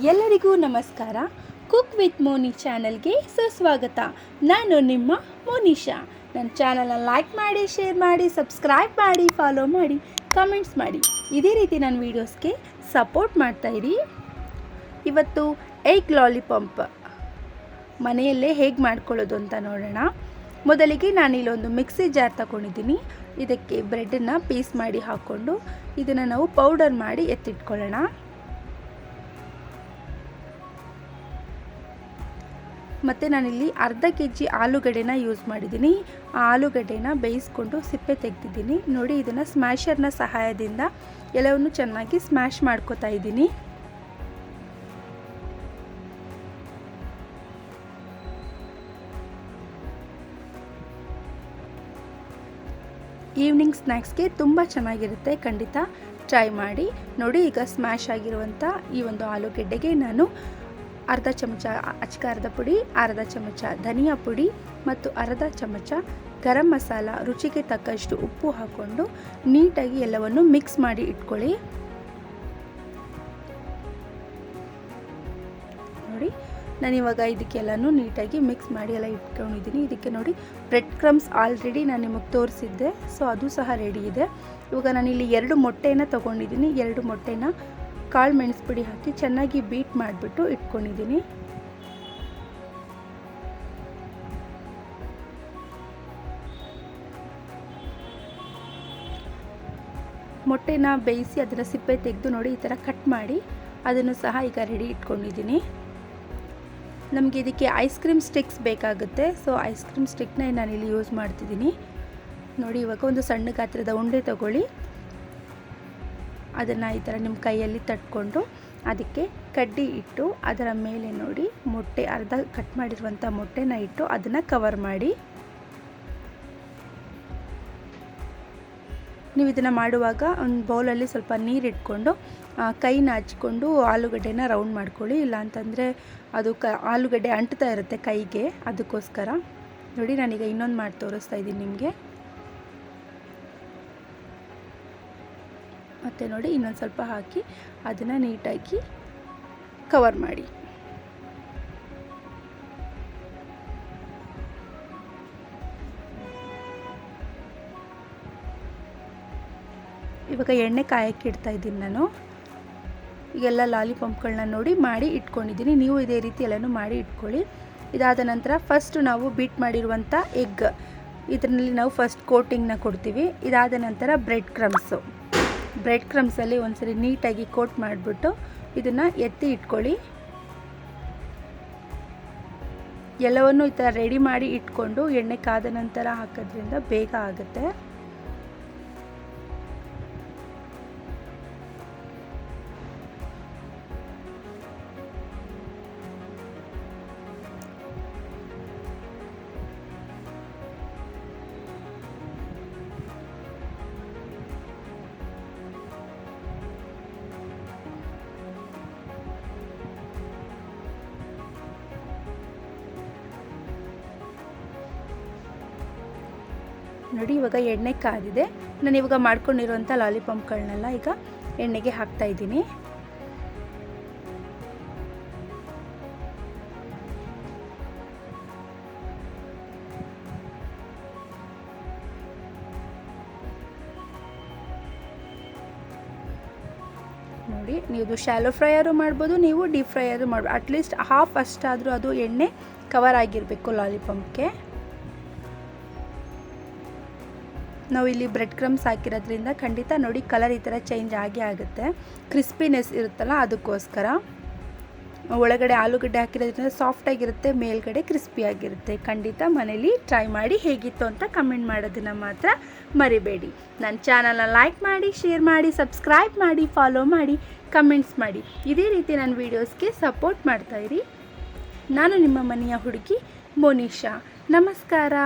ಎಲ್ಲರಿಗೂ ನಮಸ್ಕಾರ. Cook with Moni ಚಾನಲ್ಗೆ ಸುಸ್ವಾಗತ. ನಾನು ನಿಮ್ಮ ಮೋನಿಶಾ. ನನ್ನ ಚಾನಲ್ನ ಲೈಕ್ ಮಾಡಿ, ಶೇರ್ ಮಾಡಿ, ಸಬ್ಸ್ಕ್ರೈಬ್ ಮಾಡಿ, ಫಾಲೋ ಮಾಡಿ, ಕಮೆಂಟ್ಸ್ ಮಾಡಿ. ಇದೇ ರೀತಿ ನನ್ನ ವೀಡಿಯೋಸ್ಗೆ ಸಪೋರ್ಟ್ ಮಾಡ್ತಾಯಿರಿ. ಇವತ್ತು ಎಗ್ ಲಾಲಿಪಾಪ್ ಮನೆಯಲ್ಲೇ ಹೇಗೆ ಮಾಡ್ಕೊಳ್ಳೋದು ಅಂತ ನೋಡೋಣ. ಮೊದಲಿಗೆ ನಾನಿಲ್ಲೊಂದು ಮಿಕ್ಸಿ ಜಾರ್ ತಗೊಂಡಿದ್ದೀನಿ. ಇದಕ್ಕೆ ಬ್ರೆಡ್ಡನ್ನು ಪೀಸ್ ಮಾಡಿ ಹಾಕ್ಕೊಂಡು ಇದನ್ನು ನಾವು ಪೌಡರ್ ಮಾಡಿ ಎತ್ತಿಟ್ಕೊಳ್ಳೋಣ. ಮತ್ತು ನಾನಿಲ್ಲಿ ಅರ್ಧ kg ಆಲೂಗಡ್ಡೆನ ಯೂಸ್ ಮಾಡಿದ್ದೀನಿ. ಆ ಆಲೂಗಡ್ಡೆನ ಬೇಯಿಸ್ಕೊಂಡು ಸಿಪ್ಪೆ ತೆಗೆದಿದ್ದೀನಿ. ನೋಡಿ, ಇದನ್ನು ಸ್ಮ್ಯಾಶರ್ನ ಸಹಾಯದಿಂದ ಎಲ್ಲವನ್ನು ಚೆನ್ನಾಗಿ ಸ್ಮ್ಯಾಶ್ ಮಾಡ್ಕೋತಾ ಇದ್ದೀನಿ. ಈವ್ನಿಂಗ್ ಸ್ನ್ಯಾಕ್ಸ್ಗೆ ತುಂಬ ಚೆನ್ನಾಗಿರುತ್ತೆ, ಖಂಡಿತ ಟ್ರೈ ಮಾಡಿ. ನೋಡಿ, ಈಗ ಸ್ಮ್ಯಾಶ್ ಆಗಿರುವಂಥ ಈ ಒಂದು ಆಲೂಗೆಡ್ಡೆಗೆ ನಾನು ಅರ್ಧ ಚಮಚ ಅಚ್ಕಾರದ ಪುಡಿ, ಅರ್ಧ ಚಮಚ ಧನಿಯಾ ಪುಡಿ ಮತ್ತು ಅರ್ಧ ಚಮಚ ಗರಂ ಮಸಾಲ, ರುಚಿಗೆ ತಕ್ಕಷ್ಟು ಉಪ್ಪು ಹಾಕ್ಕೊಂಡು ನೀಟಾಗಿ ಎಲ್ಲವನ್ನು ಮಿಕ್ಸ್ ಮಾಡಿ ಇಟ್ಕೊಳ್ಳಿ. ನೋಡಿ, ನಾನಿವಾಗ ಇದಕ್ಕೆಲ್ಲನೂ ನೀಟಾಗಿ ಮಿಕ್ಸ್ ಮಾಡಿ ಎಲ್ಲ ಇಟ್ಕೊಂಡಿದ್ದೀನಿ. ಇದಕ್ಕೆ ನೋಡಿ, ಬ್ರೆಡ್ ಕ್ರಮ್ಸ್ ಆಲ್ರೆಡಿ ನಾನು ನಿಮಗೆ ತೋರಿಸಿದ್ದೆ, ಸೊ ಅದು ಸಹ ರೆಡಿ ಇದೆ. ಇವಾಗ ನಾನಿಲ್ಲಿ 2 ಮೊಟ್ಟೆನ ತೊಗೊಂಡಿದ್ದೀನಿ. 2 ಮೊಟ್ಟೆನ ಕಾಳು ಮೆಣಸು ಪುಡಿ ಹಾಕಿ ಚೆನ್ನಾಗಿ ಬೀಟ್ ಮಾಡಿಬಿಟ್ಟು ಇಟ್ಕೊಂಡಿದ್ದೀನಿ. ಮೊಟ್ಟೆನ ಬೇಯಿಸಿ ಅದರ ಸಿಪ್ಪೆ ತೆಗೆದು ನೋಡಿ ಈ ಥರ ಕಟ್ ಮಾಡಿ ಅದನ್ನು ಸಹ ಈಗ ರೆಡಿ ಇಟ್ಕೊಂಡಿದ್ದೀನಿ. ನಮಗೆ ಇದಕ್ಕೆ ಐಸ್ ಕ್ರೀಮ್ ಸ್ಟಿಕ್ಸ್ ಬೇಕಾಗುತ್ತೆ, ಸೊ ಐಸ್ ಕ್ರೀಮ್ ಸ್ಟಿಕ್ನ ನಾನಿಲ್ಲಿ ಯೂಸ್ ಮಾಡ್ತಿದ್ದೀನಿ. ನೋಡಿ, ಇವಾಗ ಒಂದು ಸಣ್ಣ ಗಾತ್ರದ ಉಂಡೆ ತಗೊಳ್ಳಿ. ಅದನ್ನು ಈ ಥರ ನಿಮ್ಮ ಕೈಯಲ್ಲಿ ತಟ್ಕೊಂಡು ಅದಕ್ಕೆ ಕಡ್ಡಿ ಇಟ್ಟು ಅದರ ಮೇಲೆ ನೋಡಿ ಮೊಟ್ಟೆ, ಅರ್ಧ ಕಟ್ ಮಾಡಿರುವಂಥ ಮೊಟ್ಟೆನ ಇಟ್ಟು ಅದನ್ನು ಕವರ್ ಮಾಡಿ. ನೀವು ಇದನ್ನು ಮಾಡುವಾಗ ಒಂದು ಬೌಲಲ್ಲಿ ಸ್ವಲ್ಪ ನೀರು ಇಟ್ಕೊಂಡು ಕೈನ ಹಚ್ಕೊಂಡು ಆಲೂಗಡ್ಡೆನ ರೌಂಡ್ ಮಾಡ್ಕೊಳ್ಳಿ. ಇಲ್ಲಾಂತಂದರೆ ಅದು ಆಲೂಗಡ್ಡೆ ಅಂಟ್ತಾ ಇರುತ್ತೆ ಕೈಗೆ, ಅದಕ್ಕೋಸ್ಕರ. ನೋಡಿ, ನಾನೀಗ ಇನ್ನೊಂದು ಮಾಡಿ ತೋರಿಸ್ತಾ ಇದ್ದೀನಿ ನಿಮಗೆ. ಮತ್ತು ನೋಡಿ, ಇನ್ನೊಂದು ಸ್ವಲ್ಪ ಹಾಕಿ ಅದನ್ನು ನೀಟಾಗಿ ಕವರ್ ಮಾಡಿ. ಇವಾಗ ಎಣ್ಣೆ ಕಾಯಕ್ಕೆ ಇಡ್ತಾ ಇದ್ದೀನಿ ನಾನು. ಈಗೆಲ್ಲ ಲಾಲಿಪಾಪ್ಗಳನ್ನ ನೋಡಿ ಮಾಡಿ ಇಟ್ಕೊಂಡಿದ್ದೀನಿ. ನೀವು ಇದೇ ರೀತಿ ಎಲ್ಲನೂ ಮಾಡಿ ಇಟ್ಕೊಳ್ಳಿ. ಇದಾದ ನಂತರ ಫಸ್ಟ್ ನಾವು ಬೀಟ್ ಮಾಡಿರುವಂಥ ಎಗ್, ಇದರಲ್ಲಿ ನಾವು ಫಸ್ಟ್ ಕೋಟಿಂಗ್ನ ಕೊಡ್ತೀವಿ. ಇದಾದ ನಂತರ ಬ್ರೆಡ್ ಕ್ರಮ್ಸಲ್ಲಿ ಒಂದ್ಸರಿ ನೀಟಾಗಿ ಕೋಟ್ ಮಾಡಿಬಿಟ್ಟು ಇದನ್ನು ಎತ್ತಿ ಇಟ್ಕೊಳ್ಳಿ. ಎಲ್ಲವನ್ನು ಈ ಥರ ರೆಡಿ ಮಾಡಿ ಇಟ್ಕೊಂಡು ಎಣ್ಣೆ ಕಾದ ನಂತರ ಹಾಕೋದ್ರಿಂದ ಬೇಗ ಆಗುತ್ತೆ. ನೋಡಿ, ಇವಾಗ ಎಣ್ಣೆ ಕಾದಿದೆ. ನಾನು ಇವಾಗ ಮಾಡ್ಕೊಂಡಿರುವಂಥ ಲಾಲಿಪಾಪ್ಗಳನ್ನೆಲ್ಲ ಈಗ ಎಣ್ಣೆಗೆ ಹಾಕ್ತಾ ಇದ್ದೀನಿ. ನೋಡಿ, ನೀವು ಶಾಲೋ ಫ್ರೈಯರು ಮಾಡ್ಬೋದು, ನೀವು ಡೀಪ್ ಫ್ರೈಯರು ಮಾಡ್ಬೋದು. ಅಟ್ಲೀಸ್ಟ್ ಹಾಫ್ ಅಷ್ಟಾದರೂ ಅದು ಎಣ್ಣೆ ಕವರ್ ಆಗಿರಬೇಕು ಲಾಲಿಪಾಪ್ಗೆ. ನಾವು ಇಲ್ಲಿ ಬ್ರೆಡ್ ಕ್ರಮ್ಸ್ ಹಾಕಿರೋದ್ರಿಂದ ಖಂಡಿತ ನೋಡಿ ಕಲರ್ ಈ ಥರ ಚೇಂಜ್ ಆಗುತ್ತೆ. ಕ್ರಿಸ್ಪಿನೆಸ್ ಇರುತ್ತಲ್ಲ, ಅದಕ್ಕೋಸ್ಕರ. ಒಳಗಡೆ ಆಲೂಗಡ್ಡೆ ಹಾಕಿರೋದ್ರಿಂದ ಸಾಫ್ಟಾಗಿರುತ್ತೆ, ಮೇಲ್ಗಡೆ ಕ್ರಿಸ್ಪಿಯಾಗಿರುತ್ತೆ. ಖಂಡಿತ ಮನೇಲಿ ಟ್ರೈ ಮಾಡಿ ಹೇಗಿತ್ತು ಅಂತ ಕಮೆಂಟ್ ಮಾಡೋದನ್ನು ಮಾತ್ರ ಮರಿಬೇಡಿ. ನನ್ನ ಚಾನಲ್ನ ಲೈಕ್ ಮಾಡಿ, ಶೇರ್ ಮಾಡಿ, ಸಬ್ಸ್ಕ್ರೈಬ್ ಮಾಡಿ, ಫಾಲೋ ಮಾಡಿ, ಕಮೆಂಟ್ಸ್ ಮಾಡಿ. ಇದೇ ರೀತಿ ನನ್ನ ವೀಡಿಯೋಸ್ಗೆ ಸಪೋರ್ಟ್ ಮಾಡ್ತಾಯಿರಿ. ನಾನು ನಿಮ್ಮ ಮನೆಯ ಹುಡುಗಿ ಮೋನಿಶಾ. ನಮಸ್ಕಾರ.